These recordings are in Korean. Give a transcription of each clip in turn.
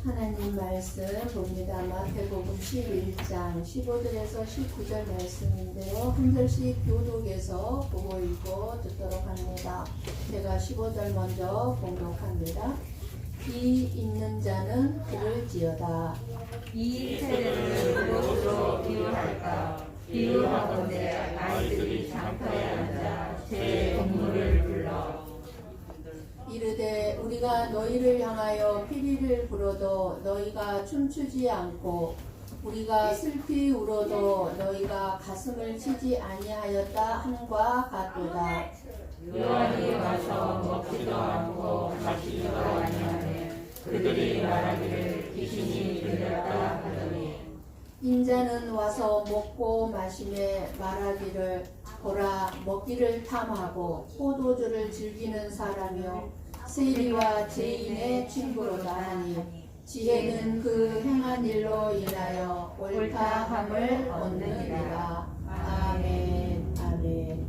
하나님 말씀 봅니다. 마태복음 11장 15절에서 19절 말씀인데요. 한 절씩 교독에서 보고 읽고 듣도록 합니다. 제가 15절 먼저 봉독합니다. 이 있는 자는 들을지어다. 이 세대를 무엇으로 비유할까? 비유하건대 아이들이 장터에 앉아 제 동물을 불러 이르되 우리가 너희를 향하여 피리를 불어도 너희가 춤추지 않고 우리가 슬피 울어도 너희가 가슴을 치지 아니하였다 함과 같도다. 요한이 와서 먹지도 않고 마시지도 아니하네. 그들이 말하기를 귀신이 들렸다 하더니 인자는 와서 먹고 마시매 말하기를 보라 먹기를 탐하고 포도주를 즐기는 사람이요 세리와 죄인의 친구로다 하니 지혜는 그 행한 일로 인하여 옳다함을 얻느니라. 아멘. 아멘.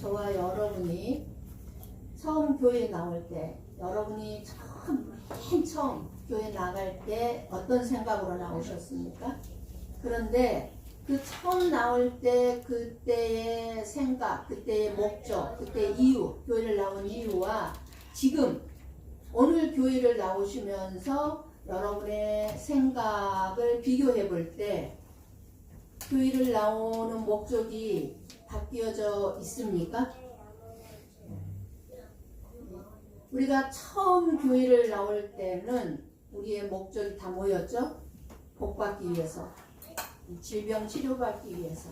저와 여러분이 처음 교회 나올 때, 여러분이 맨 처음 교회 나갈 때 어떤 생각으로 나오셨습니까? 그런데 그 처음 나올 때 그때의 생각, 그때의 목적, 그때의 이유, 교회를 나온 이유와 지금 오늘 교회를 나오시면서 여러분의 생각을 비교해 볼 때 교회를 나오는 목적이 바뀌어져 있습니까? 우리가 처음 교회를 나올 때는 우리의 목적이 다 뭐였죠? 복 받기 위해서, 질병 치료받기 위해서,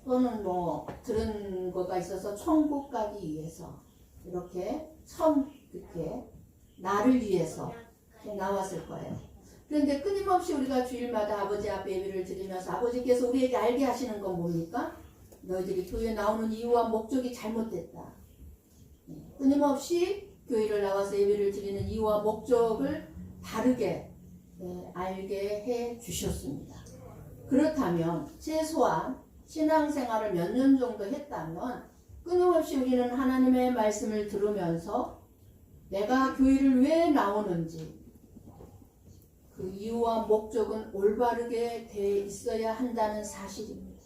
또는 뭐 들은 거가 있어서 천국 가기 위해서, 이렇게 처음 그렇게 나를 위해서 나왔을 거예요. 그런데 끊임없이 우리가 주일마다 아버지 앞에 예배를 드리면서 아버지께서 우리에게 알게 하시는 건 뭡니까? 너희들이 교회 나오는 이유와 목적이 잘못됐다. 끊임없이 교회를 나와서 예배를 드리는 이유와 목적을 다르게 알게 해 주셨습니다. 그렇다면 최소한 신앙생활을 몇 년 정도 했다면 끊임없이 우리는 하나님의 말씀을 들으면서 내가 교회를 왜 나오는지 그 이유와 목적은 올바르게 돼 있어야 한다는 사실입니다.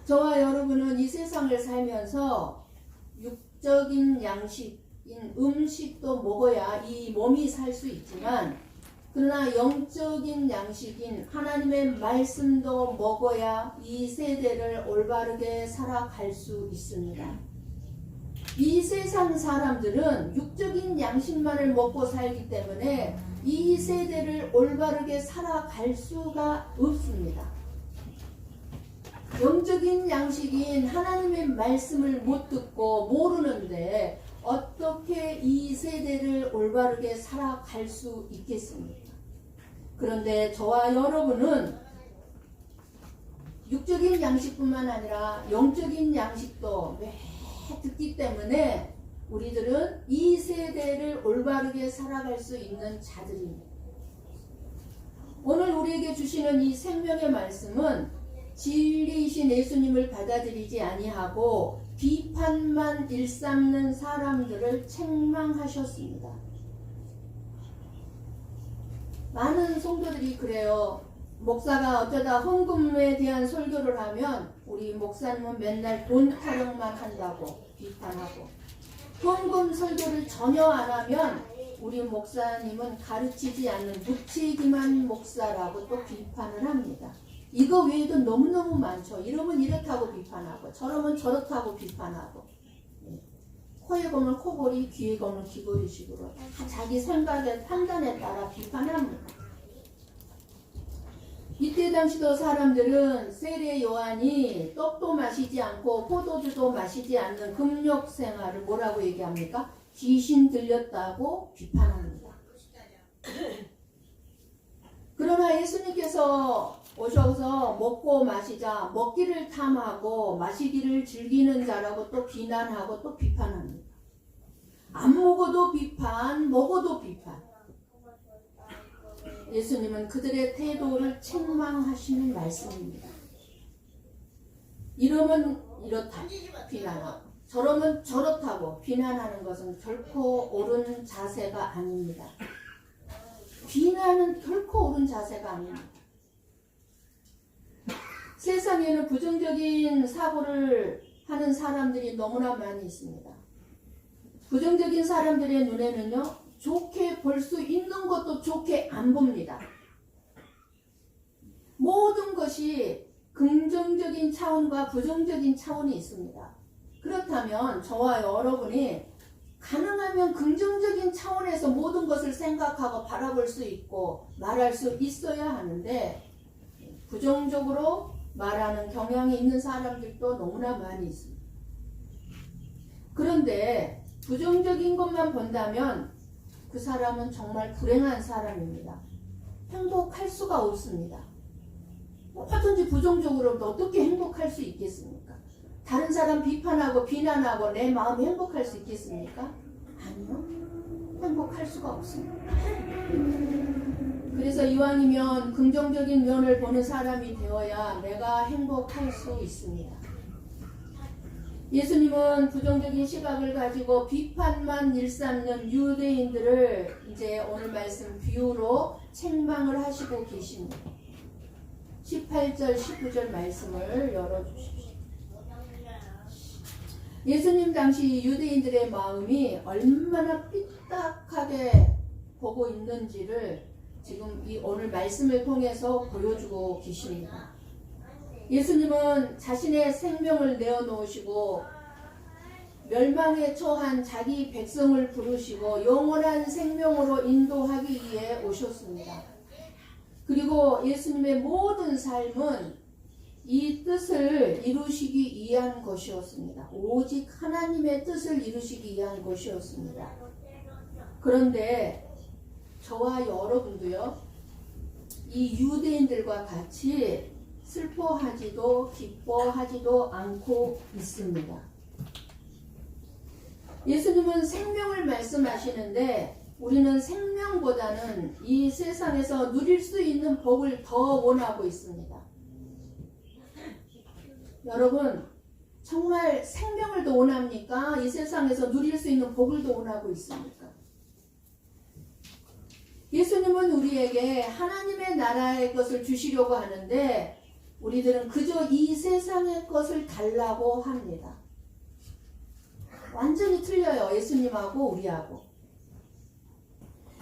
저와 여러분은 이 세상을 살면서 육적인 양식인 음식도 먹어야 이 몸이 살 수 있지만 그러나 영적인 양식인 하나님의 말씀도 먹어야 이 세대를 올바르게 살아갈 수 있습니다. 이 세상 사람들은 육적인 양식만을 먹고 살기 때문에 이 세대를 올바르게 살아갈 수가 없습니다. 영적인 양식인 하나님의 말씀을 못 듣고 모르는데 어떻게 이 세대를 올바르게 살아갈 수 있겠습니까? 그런데 저와 여러분은 육적인 양식뿐만 아니라 영적인 양식도 매 듣기 때문에 우리들은 이 세대를 올바르게 살아갈 수 있는 자들입니다. 오늘 우리에게 주시는 이 생명의 말씀은 진리이신 예수님을 받아들이지 아니하고 비판만 일삼는 사람들을 책망하셨습니다. 많은 성도들이 그래요. 목사가 어쩌다 헌금에 대한 설교를 하면 우리 목사님은 맨날 돈 타령만 한다고 비판하고, 헌금 설교를 전혀 안 하면 우리 목사님은 가르치지 않는 무책임한 목사라고 또 비판을 합니다. 이거 외에도 너무너무 많죠. 이러면 이렇다고 비판하고 저러면 저렇다고 비판하고, 코에 검은 코골이, 귀에 검은 귀걸이식으로 자기 생각의 판단에 따라 비판합니다. 이때 당시도 사람들은 세례 요한이 떡도 마시지 않고 포도주도 마시지 않는 금욕 생활을 뭐라고 얘기합니까? 귀신 들렸다고 비판합니다. 그러나 예수님께서 오셔서 먹고 마시자, 먹기를 탐하고 마시기를 즐기는 자라고 또 비난하고 또 비판합니다. 안 먹어도 비판, 먹어도 비판. 예수님은 그들의 태도를 책망하시는 말씀입니다. 이러면 이렇다 비난하고 저러면 저렇다고 비난하는 것은 결코 옳은 자세가 아닙니다. 비난은 결코 옳은 자세가 아닙니다. 세상에는 부정적인 사고를 하는 사람들이 너무나 많이 있습니다. 부정적인 사람들의 눈에는요, 좋게 볼 수 있는 것도 좋게 안 봅니다. 모든 것이 긍정적인 차원과 부정적인 차원이 있습니다. 그렇다면 저와 여러분이 가능하면 긍정적인 차원에서 모든 것을 생각하고 바라볼 수 있고 말할 수 있어야 하는데, 부정적으로 말하는 경향이 있는 사람들도 너무나 많이 있습니다. 그런데 부정적인 것만 본다면 그 사람은 정말 불행한 사람입니다. 행복할 수가 없습니다. 뭐든지 부정적으로 어떻게 행복할 수 있겠습니까? 다른 사람 비판하고 비난하고 내 마음이 행복할 수 있겠습니까? 아니요. 행복할 수가 없습니다. 그래서 이왕이면 긍정적인 면을 보는 사람이 되어야 내가 행복할 수 있습니다. 예수님은 부정적인 시각을 가지고 비판만 일삼는 유대인들을 이제 오늘 말씀 비유로 책망을 하시고 계십니다. 18절, 19절 말씀을 열어주십시오. 예수님 당시 유대인들의 마음이 얼마나 삐딱하게 보고 있는지를 지금 이 오늘 말씀을 통해서 보여주고 계십니다. 예수님은 자신의 생명을 내어놓으시고 멸망에 처한 자기 백성을 부르시고 영원한 생명으로 인도하기 위해 오셨습니다. 그리고 예수님의 모든 삶은 이 뜻을 이루시기 위한 것이었습니다. 오직 하나님의 뜻을 이루시기 위한 것이었습니다. 그런데 저와 여러분도요, 이 유대인들과 같이 슬퍼하지도 기뻐하지도 않고 있습니다. 예수님은 생명을 말씀하시는데 우리는 생명보다는 이 세상에서 누릴 수 있는 복을 더 원하고 있습니다. 여러분, 정말 생명을 더 원합니까? 이 세상에서 누릴 수 있는 복을 더 원하고 있습니까? 예수님은 우리에게 하나님의 나라의 것을 주시려고 하는데 우리들은 그저 이 세상의 것을 달라고 합니다. 완전히 틀려요. 예수님하고 우리하고.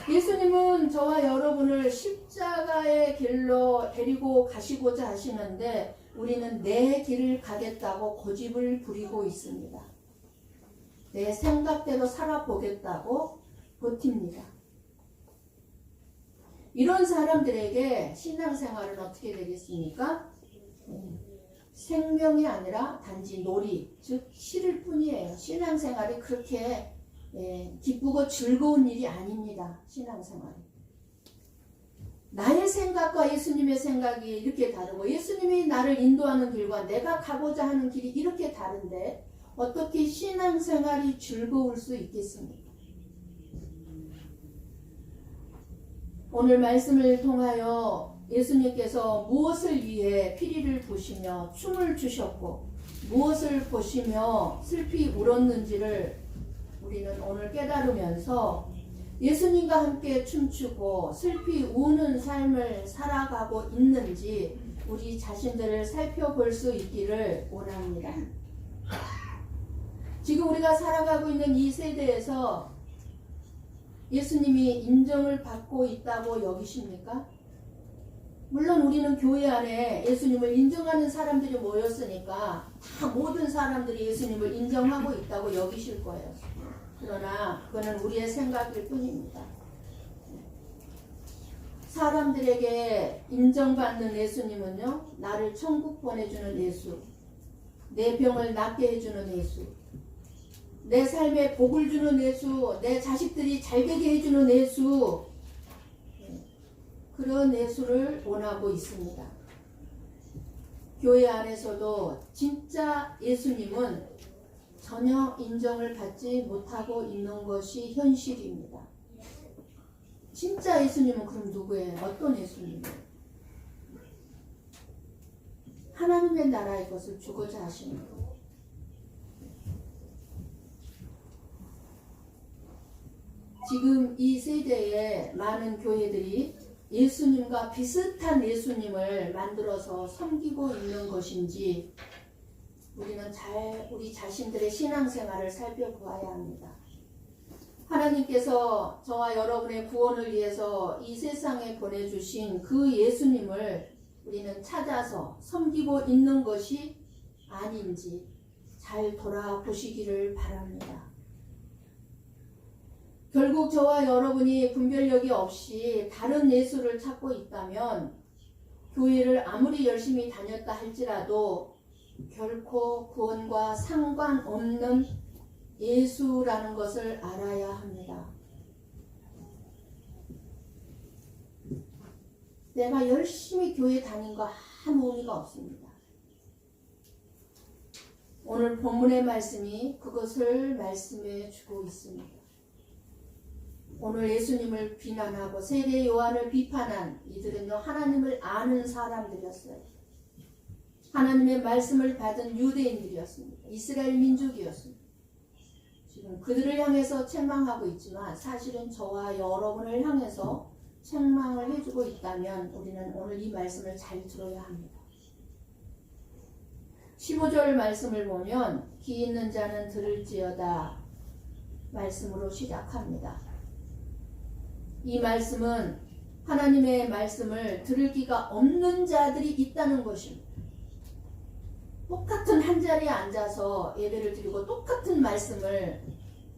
예수님은 저와 여러분을 십자가의 길로 데리고 가시고자 하시는데 우리는 내 길을 가겠다고 고집을 부리고 있습니다. 내 생각대로 살아보겠다고 버팁니다. 이런 사람들에게 신앙생활은 어떻게 되겠습니까? 생명이 아니라 단지 놀이, 즉 실을 뿐이에요. 신앙생활이 그렇게 기쁘고 즐거운 일이 아닙니다. 신앙생활이. 나의 생각과 예수님의 생각이 이렇게 다르고 예수님이 나를 인도하는 길과 내가 가고자 하는 길이 이렇게 다른데 어떻게 신앙생활이 즐거울 수 있겠습니까? 오늘 말씀을 통하여 예수님께서 무엇을 위해 피리를 부시며 춤을 추셨고 무엇을 보시며 슬피 울었는지를 우리는 오늘 깨달으면서 예수님과 함께 춤추고 슬피 우는 삶을 살아가고 있는지 우리 자신들을 살펴볼 수 있기를 원합니다. 지금 우리가 살아가고 있는 이 세대에서 예수님이 인정을 받고 있다고 여기십니까? 물론 우리는 교회 안에 예수님을 인정하는 사람들이 모였으니까 다 모든 사람들이 예수님을 인정하고 있다고 여기실 거예요. 그러나 그거는 우리의 생각일 뿐입니다. 사람들에게 인정받는 예수님은요, 나를 천국 보내주는 예수, 내 병을 낫게 해주는 예수, 내 삶에 복을 주는 예수, 내 자식들이 잘되게 해주는 예수, 그런 예수를 원하고 있습니다. 교회 안에서도 진짜 예수님은 전혀 인정을 받지 못하고 있는 것이 현실입니다. 진짜 예수님은 그럼 누구예요? 어떤 예수님이에요? 하나님의 나라의 것을 주고자 하시는 것. 지금 이 세대에 많은 교회들이 예수님과 비슷한 예수님을 만들어서 섬기고 있는 것인지 우리는 잘 우리 자신들의 신앙생활을 살펴보아야 합니다. 하나님께서 저와 여러분의 구원을 위해서 이 세상에 보내주신 그 예수님을 우리는 찾아서 섬기고 있는 것이 아닌지 잘 돌아보시기를 바랍니다. 결국 저와 여러분이 분별력이 없이 다른 예수를 찾고 있다면 교회를 아무리 열심히 다녔다 할지라도 결코 구원과 상관없는 예수라는 것을 알아야 합니다. 내가 열심히 교회 다닌 거 아무 의미가 없습니다. 오늘 본문의 말씀이 그것을 말씀해 주고 있습니다. 오늘 예수님을 비난하고 세례 요한을 비판한 이들은요, 하나님을 아는 사람들이었어요. 하나님의 말씀을 받은 유대인들이었습니다. 이스라엘 민족이었습니다. 지금 그들을 향해서 책망하고 있지만 사실은 저와 여러분을 향해서 책망을 해주고 있다면 우리는 오늘 이 말씀을 잘 들어야 합니다. 15절 말씀을 보면 귀 있는 자는 들을지어다 말씀으로 시작합니다. 이 말씀은 하나님의 말씀을 들을 귀가 없는 자들이 있다는 것입니다. 똑같은 한자리에 앉아서 예배를 드리고 똑같은 말씀을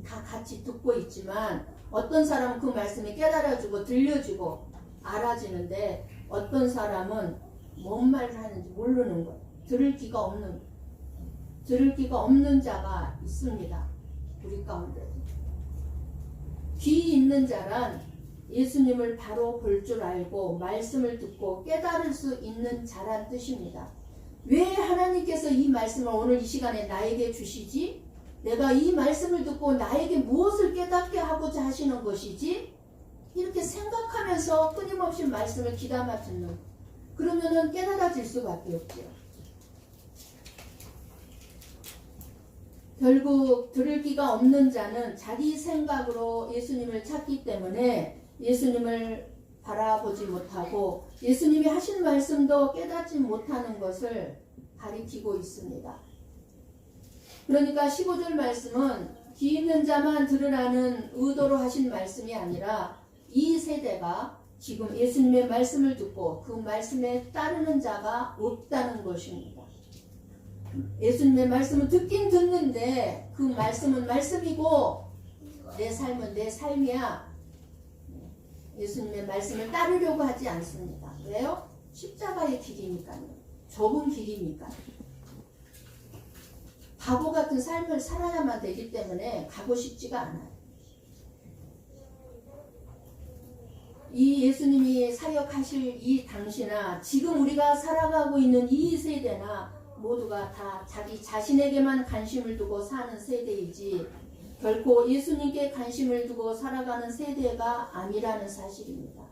다 같이 듣고 있지만 어떤 사람은 그 말씀이 깨달아지고 들려지고 알아지는데 어떤 사람은 뭔 말을 하는지 모르는 거예요. 들을 귀가 없는 자가 있습니다. 우리 가운데 귀 있는 자란 예수님을 바로 볼 줄 알고 말씀을 듣고 깨달을 수 있는 자란 뜻입니다. 왜 하나님께서 이 말씀을 오늘 이 시간에 나에게 주시지? 내가 이 말씀을 듣고 나에게 무엇을 깨닫게 하고자 하시는 것이지? 이렇게 생각하면서 끊임없이 말씀을 귀담아 듣는, 그러면은 깨달아질 수밖에 없죠. 결국 들을 귀가 없는 자는 자기 생각으로 예수님을 찾기 때문에 예수님을 바라보지 못하고 예수님이 하신 말씀도 깨닫지 못하는 것을 가리키고 있습니다. 그러니까 15절 말씀은 귀 있는 자만 들으라는 의도로 하신 말씀이 아니라 이 세대가 지금 예수님의 말씀을 듣고 그 말씀에 따르는 자가 없다는 것입니다. 예수님의 말씀을 듣긴 듣는데 그 말씀은 말씀이고 내 삶은 내 삶이야. 예수님의 말씀을 따르려고 하지 않습니다. 왜요? 십자가의 길이니까요. 좁은 길이니까요. 바보 같은 삶을 살아야만 되기 때문에 가고 싶지가 않아요. 이 예수님이 사역하실 이 당시나 지금 우리가 살아가고 있는 이 세대나 모두가 다 자기 자신에게만 관심을 두고 사는 세대이지 결코 예수님께 관심을 두고 살아가는 세대가 아니라는 사실입니다.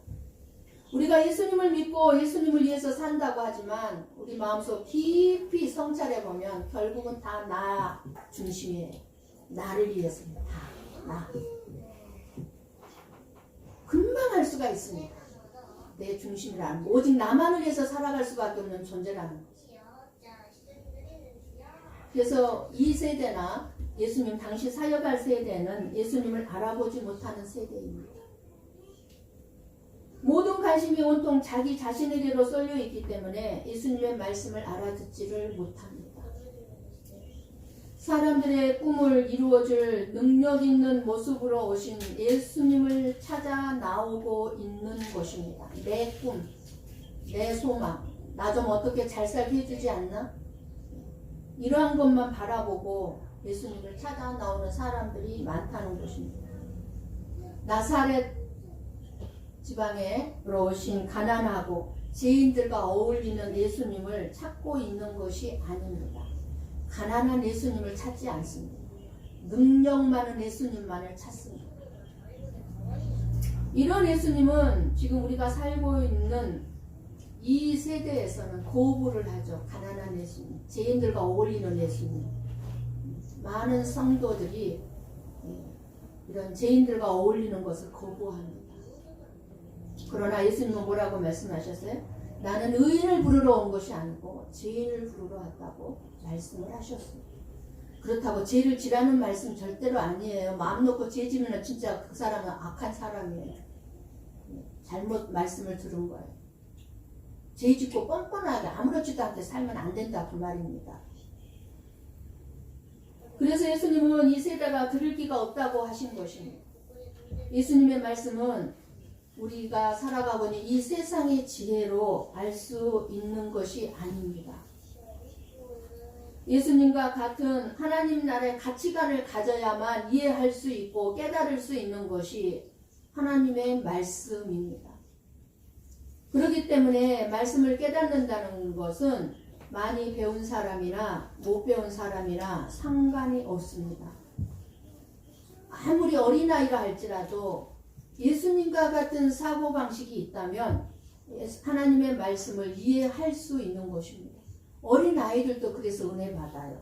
우리가 예수님을 믿고 예수님을 위해서 산다고 하지만 우리 마음속 깊이 성찰해 보면 결국은 다 나 중심이에요. 나를 위해서입니다. 나. 금방 할 수가 있습니다. 내 중심이라는 거. 오직 나만을 위해서 살아갈 수밖에 없는 존재라는 거죠. 그래서 이 세대나 예수님 당시 사역할 세대는 예수님을 알아보지 못하는 세대입니다. 모든 관심이 온통 자기 자신에게로 쏠려 있기 때문에 예수님의 말씀을 알아듣지를 못합니다. 사람들의 꿈을 이루어줄 능력 있는 모습으로 오신 예수님을 찾아 나오고 있는 것입니다. 내 꿈, 내 소망, 나 좀 어떻게 잘 살게 해주지 않나? 이러한 것만 바라보고 예수님을 찾아 나오는 사람들이 많다는 것입니다. 나사렛 지방에 들어오신 가난하고 죄인들과 어울리는 예수님을 찾고 있는 것이 아닙니다. 가난한 예수님을 찾지 않습니다. 능력 많은 예수님만을 찾습니다. 이런 예수님은 지금 우리가 살고 있는 이 세대에서는 거부를 하죠. 가난한 예수님, 죄인들과 어울리는 예수님. 많은 성도들이 이런 죄인들과 어울리는 것을 거부합니다. 그러나 예수님은 뭐라고 말씀하셨어요? 나는 의인을 부르러 온 것이 아니고 죄인을 부르러 왔다고 말씀을 하셨습니다. 그렇다고 죄를 지라는 말씀 절대로 아니에요. 마음 놓고 죄 지면 진짜 그 사람은 악한 사람이에요. 잘못 말씀을 들은 거예요. 죄 짓고 뻔뻔하게 아무렇지도 않게 살면 안 된다 그 말입니다. 그래서 예수님은 이 세대가 들을 기가 없다고 하신 것입니다. 예수님의 말씀은 우리가 살아가고 있는 이 세상의 지혜로 알 수 있는 것이 아닙니다. 예수님과 같은 하나님 나라의 가치관을 가져야만 이해할 수 있고 깨달을 수 있는 것이 하나님의 말씀입니다. 그렇기 때문에 말씀을 깨닫는다는 것은 많이 배운 사람이나 못 배운 사람이나 상관이 없습니다. 아무리 어린아이라 할지라도 예수님과 같은 사고방식이 있다면 하나님의 말씀을 이해할 수 있는 것입니다. 어린아이들도 그래서 은혜 받아요.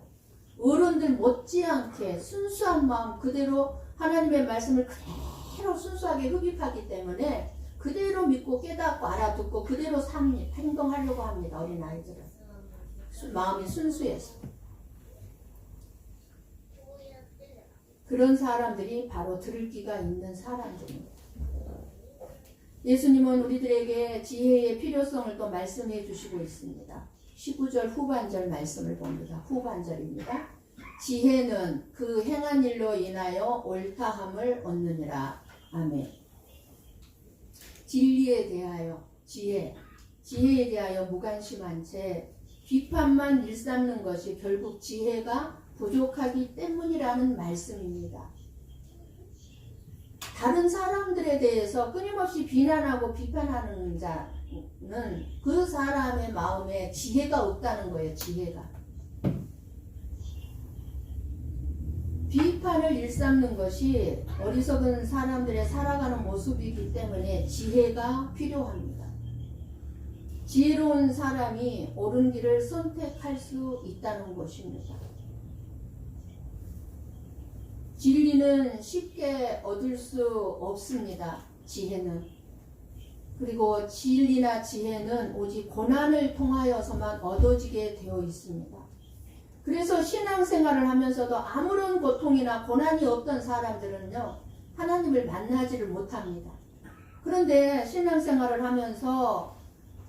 어른들 못지않게 순수한 마음 그대로 하나님의 말씀을 그대로 순수하게 흡입하기 때문에 그대로 믿고 깨닫고 알아듣고 그대로 행동하려고 합니다. 어린아이들은. 마음이 순수해서. 그런 사람들이 바로 들을 기가 있는 사람들입니다. 예수님은 우리들에게 지혜의 필요성을 또 말씀해 주시고 있습니다. 19절 후반절 말씀을 봅니다. 후반절입니다. 지혜는 그 행한 일로 인하여 옳다함을 얻느니라. 아멘. 진리에 대하여 지혜에 대하여 무관심한 채 비판만 일삼는 것이 결국 지혜가 부족하기 때문이라는 말씀입니다. 다른 사람들에 대해서 끊임없이 비난하고 비판하는 자는 그 사람의 마음에 지혜가 없다는 거예요. 지혜가. 비판을 일삼는 것이 어리석은 사람들의 살아가는 모습이기 때문에 지혜가 필요합니다. 지혜로운 사람이 옳은 길을 선택할 수 있다는 것입니다. 진리는 쉽게 얻을 수 없습니다. 지혜는. 그리고 진리나 지혜는 오직 고난을 통하여서만 얻어지게 되어 있습니다. 그래서 신앙생활을 하면서도 아무런 고통이나 고난이 없던 사람들은요, 하나님을 만나지를 못합니다. 그런데 신앙생활을 하면서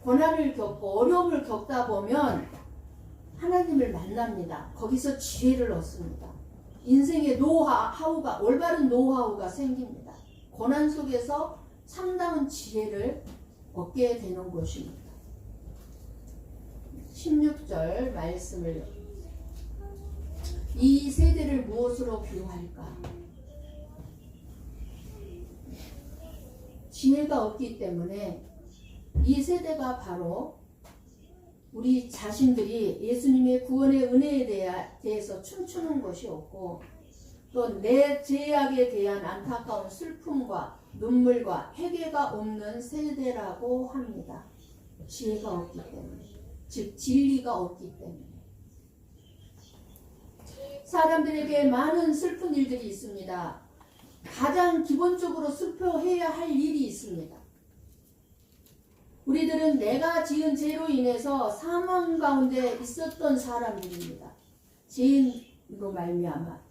고난을 겪고 어려움을 겪다 보면 하나님을 만납니다. 거기서 지혜를 얻습니다. 인생의 노하우가, 올바른 노하우가 생깁니다. 고난 속에서 참다운 지혜를 얻게 되는 것입니다. 16절 말씀을 이 세대를 무엇으로 비유할까? 지혜가 없기 때문에 이 세대가 바로 우리 자신들이 예수님의 구원의 은혜에 대해서 춤추는 것이 없고 또 내 죄악에 대한 안타까운 슬픔과 눈물과 회개가 없는 세대라고 합니다. 지혜가 없기 때문에, 즉 진리가 없기 때문에. 사람들에게 많은 슬픈 일들이 있습니다. 가장 기본적으로 슬퍼해야 할 일이 있습니다. 우리들은 내가 지은 죄로 인해서 사망 가운데 있었던 사람들입니다. 죄인으로 말미암아.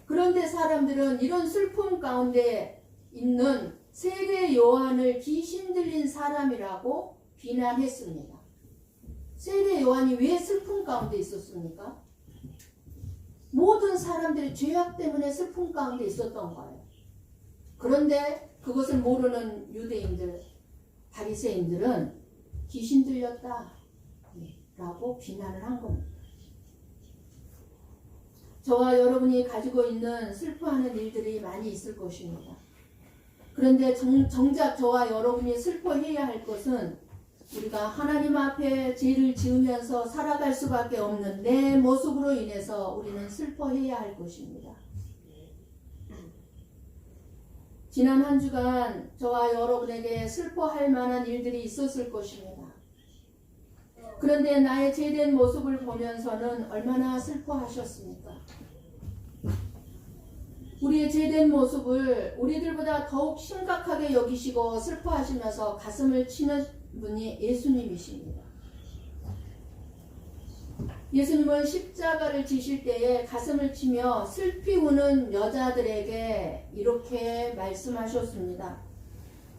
그런데 사람들은 이런 슬픔 가운데 있는 세례 요한을 귀신 들린 사람이라고 비난했습니다. 세례 요한이 왜 슬픔 가운데 있었습니까? 모든 사람들이 죄악 때문에 슬픔 가운데 있었던 거예요. 그런데 그것을 모르는 유대인들, 바리새인들은 귀신 들렸다 라고 비난을 한 겁니다. 저와 여러분이 가지고 있는 슬퍼하는 일들이 많이 있을 것입니다. 그런데 정작 저와 여러분이 슬퍼해야 할 것은 우리가 하나님 앞에 죄를 지으면서 살아갈 수밖에 없는 내 모습으로 인해서 우리는 슬퍼해야 할 것입니다. 지난 한 주간 저와 여러분에게 슬퍼할 만한 일들이 있었을 것입니다. 그런데 나의 죄된 모습을 보면서는 얼마나 슬퍼하셨습니까? 우리의 죄된 모습을 우리들보다 더욱 심각하게 여기시고 슬퍼하시면서 가슴을 치는 분이 예수님이십니다. 예수님은 십자가를 지실 때에 가슴을 치며 슬피 우는 여자들에게 이렇게 말씀하셨습니다.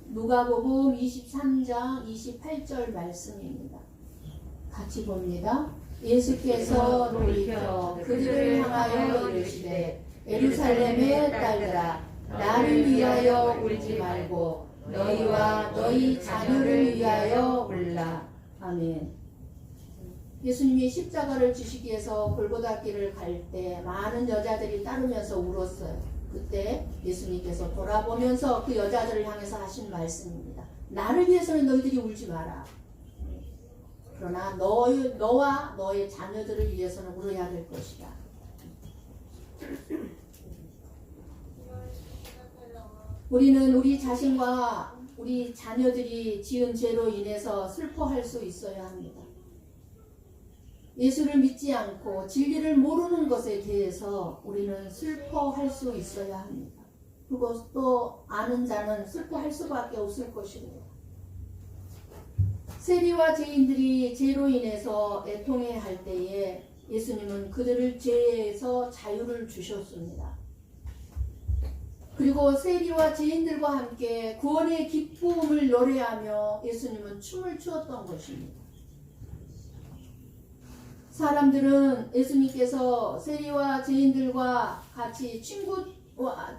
누가복음 23장 28절 말씀입니다. 같이 봅니다. 예수께서 돌이켜 그들을 향하여 이르시되 예루살렘의 딸들아 나를 위하여 울지 말고 너희와 너희 자녀를 위하여 울라. 아멘. 예수님이 십자가를 지시기 위해서 골고다 길을 갈 때 많은 여자들이 따르면서 울었어요. 그때 예수님께서 돌아보면서 그 여자들을 향해서 하신 말씀입니다. 나를 위해서는 너희들이 울지 마라. 그러나 너와 너의 자녀들을 위해서는 울어야 될 것이다. 우리는 우리 자신과 우리 자녀들이 지은 죄로 인해서 슬퍼할 수 있어야 합니다. 예수를 믿지 않고 진리를 모르는 것에 대해서 우리는 슬퍼할 수 있어야 합니다. 그리고 또 아는 자는 슬퍼할 수밖에 없을 것입니다. 세리와 죄인들이 죄로 인해서 애통해할 때에 예수님은 그들을 죄에서 자유를 주셨습니다. 그리고 세리와 죄인들과 함께 구원의 기쁨을 노래하며 예수님은 춤을 추었던 것입니다. 사람들은 예수님께서 세리와 죄인들과 같이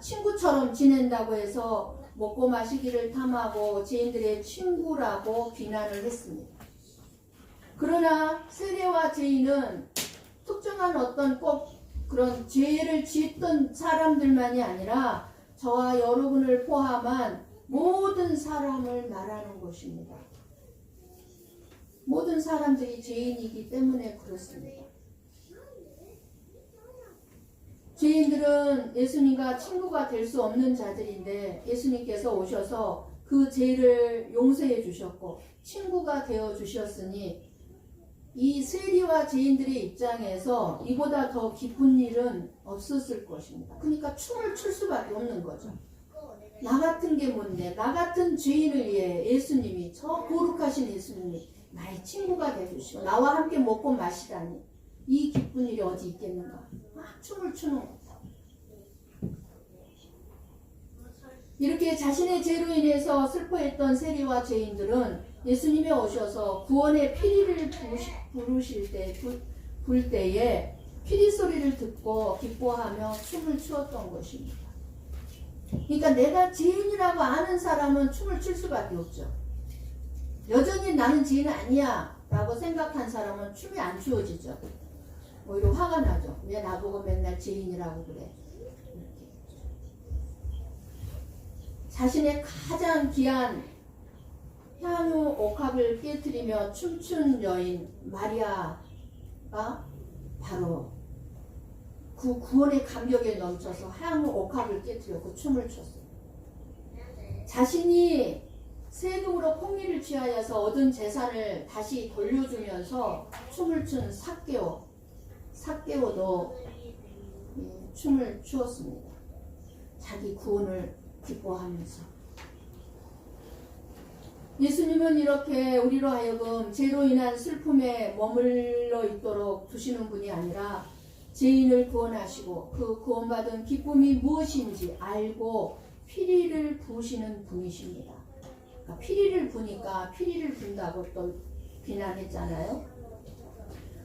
친구처럼 지낸다고 해서 먹고 마시기를 탐하고 죄인들의 친구라고 비난을 했습니다. 그러나 세리와 죄인은 특정한 어떤 꼭 그런 죄를 지었던 사람들만이 아니라 저와 여러분을 포함한 모든 사람을 말하는 것입니다. 모든 사람들이 죄인이기 때문에 그렇습니다. 죄인들은 예수님과 친구가 될 수 없는 자들인데 예수님께서 오셔서 그 죄를 용서해 주셨고 친구가 되어 주셨으니 이 세리와 죄인들의 입장에서 이보다 더 기쁜 일은 없었을 것입니다. 그러니까 춤을 출 수밖에 없는 거죠. 나 같은 게 뭔데, 나 같은 죄인을 위해 예수님이, 저 거룩하신 예수님이 나의 친구가 되주시고 나와 함께 먹고 마시다니 이 기쁜 일이 어디 있겠는가. 막 춤을 추는 거죠. 이렇게 자신의 죄로 인해서 슬퍼했던 세리와 죄인들은 예수님이 오셔서 구원의 피리를 불 때에 피리 소리를 듣고 기뻐하며 춤을 추었던 것입니다. 그러니까 내가 죄인이라고 아는 사람은 춤을 출 수밖에 없죠. 여전히 나는 죄인 아니야 라고 생각한 사람은 춤이 안 추어지죠. 오히려 화가 나죠. 왜 나보고 맨날 죄인이라고 그래. 이렇게. 자신의 가장 귀한 향유 옥합을 깨뜨리며 춤춘 여인 마리아가 바로 그 구원의 감격에 넘쳐서 향유 옥합을 깨뜨려 그 춤을 췄어요. 자신이 세금으로 폭리를 취하여서 얻은 재산을 다시 돌려주면서 춤을 춘 삭개오도 춤을 추었습니다. 자기 구원을 기뻐하면서. 예수님은 이렇게 우리로 하여금 죄로 인한 슬픔에 머물러 있도록 두시는 분이 아니라 죄인을 구원하시고 그 구원받은 기쁨이 무엇인지 알고 피리를 부으시는 분이십니다. 그러니까 피리를 부니까 피리를 분다고 또 비난했잖아요.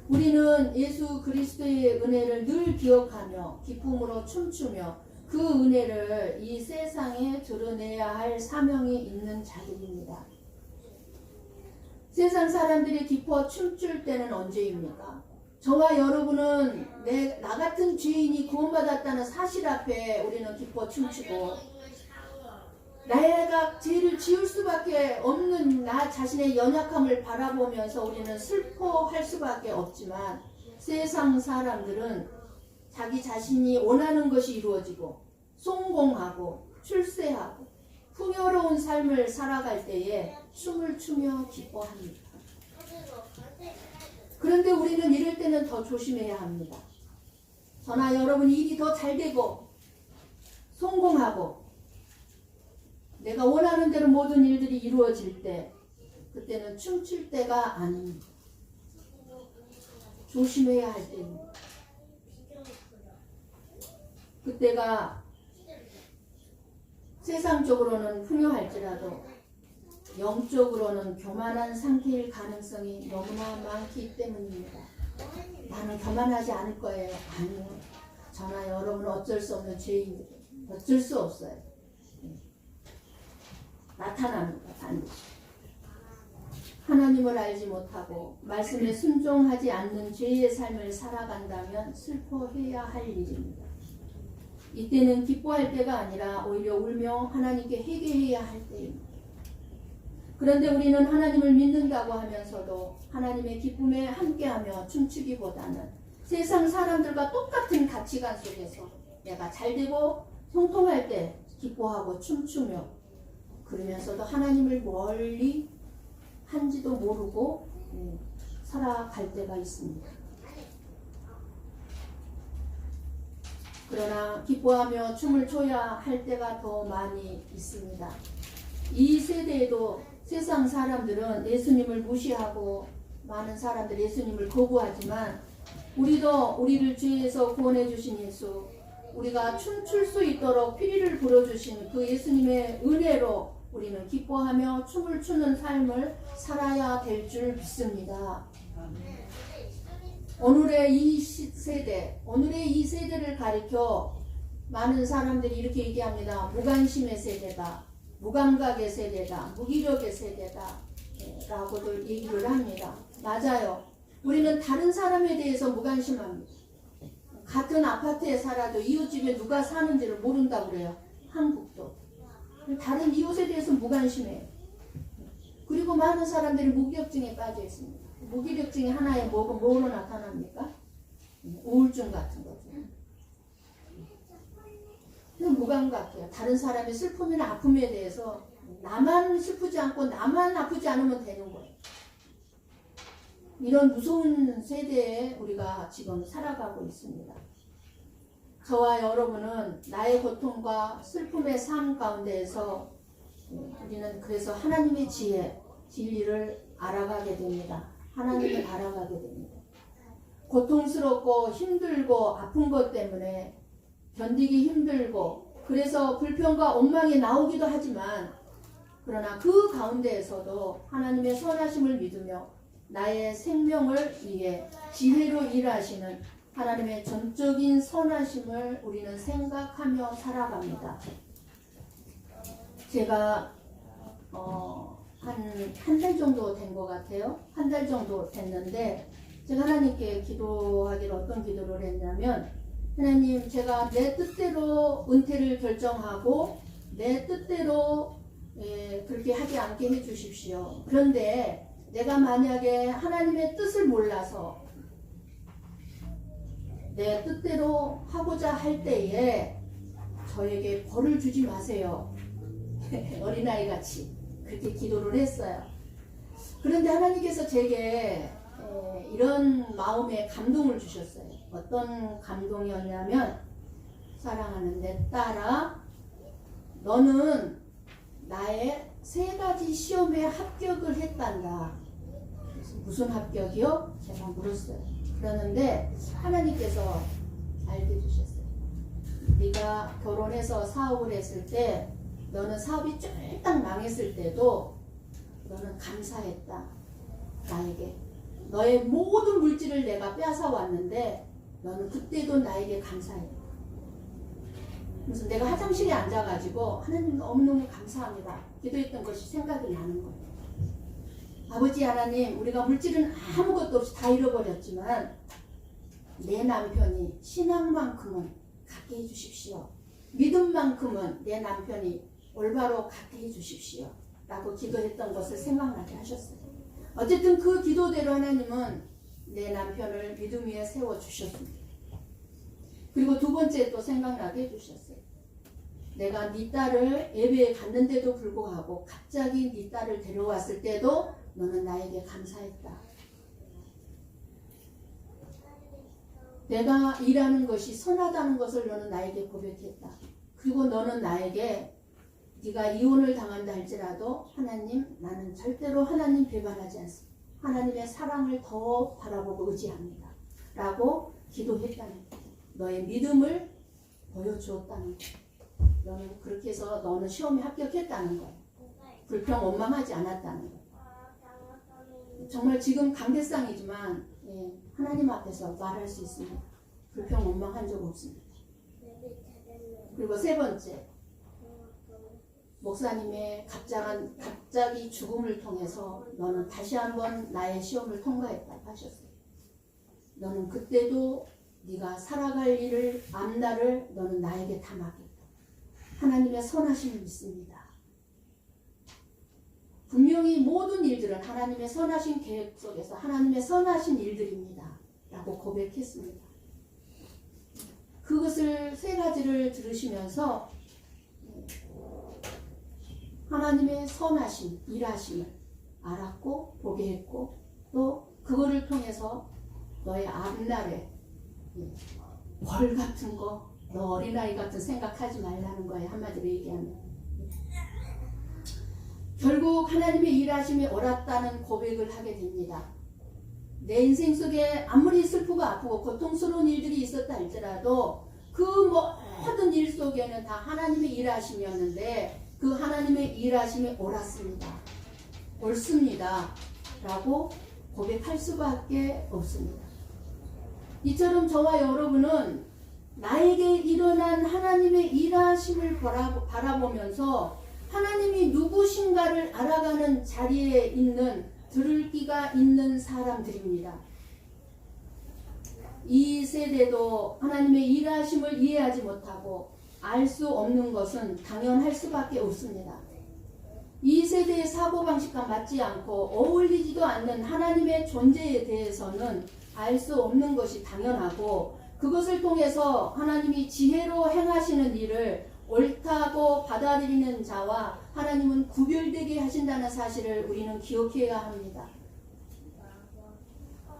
우리는 예수 그리스도의 은혜를 늘 기억하며 기쁨으로 춤추며 그 은혜를 이 세상에 드러내야 할 사명이 있는 자들입니다. 세상 사람들이 기뻐 춤출 때는 언제입니까? 저와 여러분은 나 같은 죄인이 구원받았다는 사실 앞에 우리는 기뻐 춤추고 내가 죄를 지을 수밖에 없는 나 자신의 연약함을 바라보면서 우리는 슬퍼할 수밖에 없지만 세상 사람들은 자기 자신이 원하는 것이 이루어지고 성공하고 출세하고 풍요로운 삶을 살아갈 때에 춤을 추며 기뻐합니다. 그런데 우리는 이럴 때는 더 조심해야 합니다. 저나 여러분 일이 더 잘 되고 성공하고 내가 원하는 대로 모든 일들이 이루어질 때 그때는 춤출 때가 아닙니다. 조심해야 할 때입니다. 그때가 세상적으로는 풍요할지라도 영적으로는 교만한 상태일 가능성이 너무나 많기 때문입니다. 나는 교만하지 않을 거예요. 아니요. 저나 여러분은 어쩔 수 없는 죄인입니다. 어쩔 수 없어요. 나타납니다. 반드시. 하나님을 알지 못하고 말씀에 순종하지 않는 죄의 삶을 살아간다면 슬퍼해야 할 일입니다. 이때는 기뻐할 때가 아니라 오히려 울며 하나님께 회개해야 할 때입니다. 그런데 우리는 하나님을 믿는다고 하면서도 하나님의 기쁨에 함께하며 춤추기보다는 세상 사람들과 똑같은 가치관 속에서 내가 잘되고 형통할 때 기뻐하고 춤추며 그러면서도 하나님을 멀리 한지도 모르고 살아갈 때가 있습니다. 그러나 기뻐하며 춤을 춰야 할 때가 더 많이 있습니다. 이 세대에도 세상 사람들은 예수님을 무시하고 많은 사람들이 예수님을 거부하지만 우리도 우리를 죄에서 구원해 주신 예수, 우리가 춤출 수 있도록 피리를 불어주신 그 예수님의 은혜로 우리는 기뻐하며 춤을 추는 삶을 살아야 될 줄 믿습니다. 오늘의 이 세대, 오늘의 이 세대를 가리켜 많은 사람들이 이렇게 얘기합니다. 무관심의 세대다, 무감각의 세대다, 무기력의 세대다 라고들 얘기를 합니다. 맞아요. 우리는 다른 사람에 대해서 무관심합니다. 같은 아파트에 살아도 이웃집에 누가 사는지를 모른다고 그래요. 한국도. 다른 이웃에 대해서 무관심해요. 그리고 많은 사람들이 무기력증에 빠져 있습니다. 무기력증이 하나의 뭐로 나타납니까? 우울증 같은 거죠. 무감각해요. 다른 사람의 슬픔이나 아픔에 대해서 나만 슬프지 않고 나만 아프지 않으면 되는 거예요. 이런 무서운 세대에 우리가 지금 살아가고 있습니다. 저와 여러분은 나의 고통과 슬픔의 삶 가운데에서 우리는 그래서 하나님의 지혜, 진리를 알아가게 됩니다. 하나님을 알아가게 됩니다. 고통스럽고 힘들고 아픈 것 때문에 견디기 힘들고 그래서 불평과 원망이 나오기도 하지만 그러나 그 가운데에서도 하나님의 선하심을 믿으며 나의 생명을 위해 지혜로 일하시는 하나님의 전적인 선하심을 우리는 생각하며 살아갑니다. 제가 한 달 정도 된 것 같아요. 한 달 정도 됐는데 제가 하나님께 기도하기를 어떤 기도를 했냐면 하나님, 제가 내 뜻대로 은퇴를 결정하고 내 뜻대로 그렇게 하지 않게 해주십시오. 그런데 내가 만약에 하나님의 뜻을 몰라서 내 뜻대로 하고자 할 때에 저에게 벌을 주지 마세요. 어린아이같이 그렇게 기도를 했어요. 그런데 하나님께서 제게 이런 마음에 감동을 주셨어요. 어떤 감동이었냐면 사랑하는 내 딸아, 너는 나의 3가지 시험에 합격을 했단다. 무슨 합격이요? 제가 물었어요. 그러는데 하나님께서 알게 해주셨어요. 네가 결혼해서 사업을 했을 때 너는 사업이 쫄딱 망했을 때도 너는 감사했다. 나에게. 너의 모든 물질을 내가 빼앗아 왔는데 너는 그때도 나에게 감사했다. 그래서 내가 화장실에 앉아가지고 하나님 너무너무 감사합니다. 기도했던 것이 생각이 나는 거예요. 아버지 하나님, 우리가 물질은 아무것도 없이 다 잃어버렸지만 내 남편이 신앙만큼은 갖게 해주십시오. 믿음만큼은 내 남편이 올바로 갖게 해주십시오. 라고 기도했던 것을 생각나게 하셨어요. 어쨌든 그 기도대로 하나님은 내 남편을 믿음 위에 세워주셨습니다. 그리고 2번째 또 생각나게 해주셨어요. 내가 네 딸을 예배에 갔는데도 불구하고 갑자기 네 딸을 데려왔을 때도 너는 나에게 감사했다. 내가 일하는 것이 선하다는 것을 너는 나에게 고백했다. 그리고 너는 나에게 네가 이혼을 당한다 할지라도 하나님, 나는 절대로 하나님 배반하지 않습니다. 하나님의 사랑을 더 바라보고 의지합니다. 라고 기도했다는 거예요. 너의 믿음을 보여주었다는 거예요. 너는 그렇게 해서 너는 시험에 합격했다는 거예요. 불평 원망하지 않았다는 거예요. 정말 지금 강대상이지만 하나님 앞에서 말할 수 있습니다. 불평 원망한 적 없습니다. 그리고 세 번째, 목사님의 갑자기 죽음을 통해서 너는 다시 한번 나의 시험을 통과했다고 하셨어요. 너는 그때도 네가 살아갈 일을 앞날을 너는 나에게 다 맡겼다. 하나님의 선하심을 믿습니다. 분명히 모든 일들은 하나님의 선하신 계획 속에서 하나님의 선하신 일들입니다. 라고 고백했습니다. 그것을 세 가지를 들으시면서 하나님의 선하심, 일하심을 알았고 보게 했고 또 그거를 통해서 너의 앞날에 벌 같은 거, 너 어린아이 같은 생각하지 말라는 거예요. 한마디로 얘기하면. 결국 하나님의 일하심에 옳았다는 고백을 하게 됩니다. 내 인생 속에 아무리 슬프고 아프고 고통스러운 일들이 있었다 할지라도 그 모든 일 속에는 다 하나님의 일하심이었는데 그 하나님의 일하심에 옳았습니다. 옳습니다. 라고 고백할 수밖에 없습니다. 이처럼 저와 여러분은 나에게 일어난 하나님의 일하심을 바라보면서 하나님이 누구신가를 알아가는 자리에 있는 들을 귀가 있는 사람들입니다. 이 세대도 하나님의 일하심을 이해하지 못하고 알 수 없는 것은 당연할 수밖에 없습니다. 이 세대의 사고방식과 맞지 않고 어울리지도 않는 하나님의 존재에 대해서는 알 수 없는 것이 당연하고 그것을 통해서 하나님이 지혜로 행하시는 일을 옳다고 받아들이는 자와 하나님은 구별되게 하신다는 사실을 우리는 기억해야 합니다.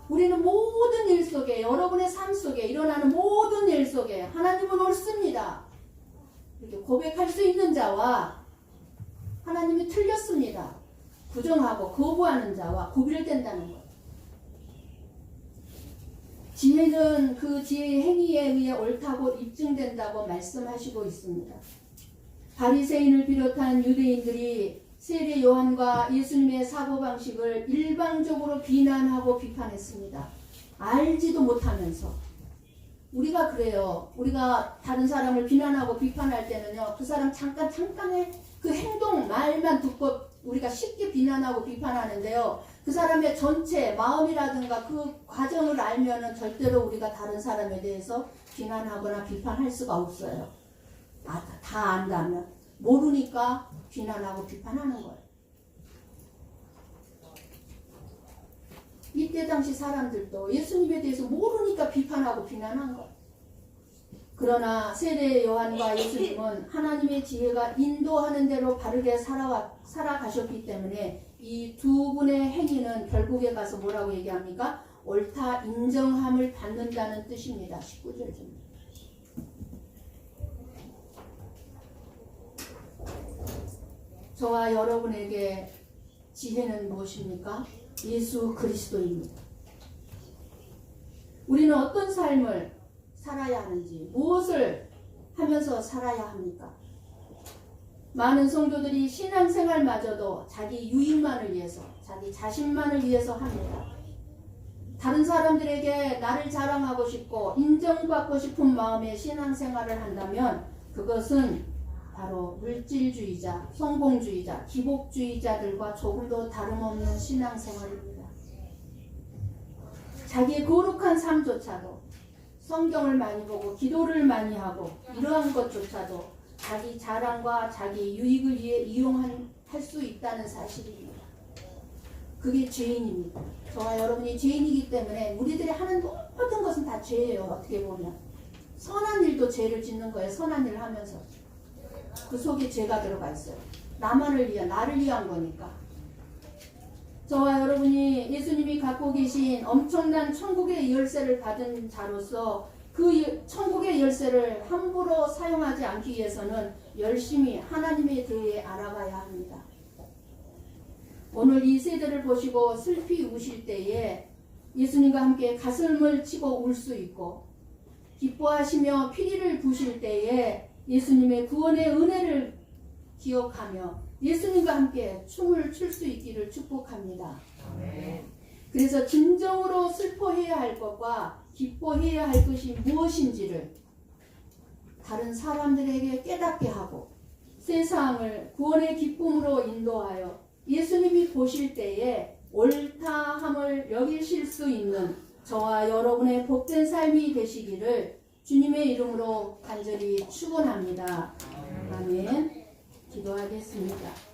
우리는 모든 일 속에 여러분의 삶 속에 일어나는 모든 일 속에 하나님은 옳습니다. 이렇게 고백할 수 있는 자와 하나님이 틀렸습니다. 부정하고 거부하는 자와 구별된다는 것. 지혜는 그 지혜의 행위에 의해 옳다고 입증된다고 말씀하시고 있습니다. 바리새인을 비롯한 유대인들이 세례 요한과 예수님의 사고방식을 일방적으로 비난하고 비판했습니다. 알지도 못하면서. 우리가 그래요. 우리가 다른 사람을 비난하고 비판할 때는요. 그 사람 잠깐의 그 행동, 말만 듣고 우리가 쉽게 비난하고 비판하는데요. 그 사람의 전체 마음이라든가 그 과정을 알면은 절대로 우리가 다른 사람에 대해서 비난하거나 비판할 수가 없어요. 다 안다면. 모르니까 비난하고 비판하는 거예요. 이때 당시 사람들도 예수님에 대해서 모르니까 비판하고 비난한 거예요. 그러나 세례 요한과 예수님은 하나님의 지혜가 인도하는 대로 바르게 살아가셨기 때문에 이 두 분의 행위는 결국에 가서 뭐라고 얘기합니까? 옳다 인정함을 받는다는 뜻입니다. 19절 좀. 저와 여러분에게 지혜는 무엇입니까? 예수 그리스도입니다. 우리는 어떤 삶을 살아야 하는지, 무엇을 하면서 살아야 합니까? 많은 성도들이 신앙생활마저도 자기 유익만을 위해서, 자기 자신만을 위해서 합니다. 다른 사람들에게 나를 자랑하고 싶고 인정받고 싶은 마음에 신앙생활을 한다면 그것은 바로 물질주의자, 성공주의자, 기복주의자들과 조금도 다름없는 신앙생활입니다. 자기의 거룩한 삶조차도 성경을 많이 보고 기도를 많이 하고 이러한 것조차도 자기 자랑과 자기 유익을 위해 이용할 수 있다는 사실입니다. 그게 죄인입니다. 저와 여러분이 죄인이기 때문에 우리들이 하는 모든 것은 다 죄예요. 어떻게 보면 선한 일도 죄를 짓는 거예요. 선한 일을 하면서 그 속에 죄가 들어가 있어요. 나를 위한 거니까. 저와 여러분이 예수님이 갖고 계신 엄청난 천국의 열쇠를 받은 자로서 그 천국의 열쇠를 함부로 사용하지 않기 위해서는 열심히 하나님에 대해 알아가야 합니다. 오늘 이 세대를 보시고 슬피 우실 때에 예수님과 함께 가슴을 치고 울 수 있고, 기뻐하시며 피리를 부실 때에 예수님의 구원의 은혜를 기억하며 예수님과 함께 춤을 출 수 있기를 축복합니다. 그래서 진정으로 슬퍼해야 할 것과 기뻐해야 할 것이 무엇인지를 다른 사람들에게 깨닫게 하고, 세상을 구원의 기쁨으로 인도하여 예수님이 보실 때에 옳다함을 여기실 수 있는 저와 여러분의 복된 삶이 되시기를 주님의 이름으로 간절히 축원합니다. 아멘. 기도하겠습니다.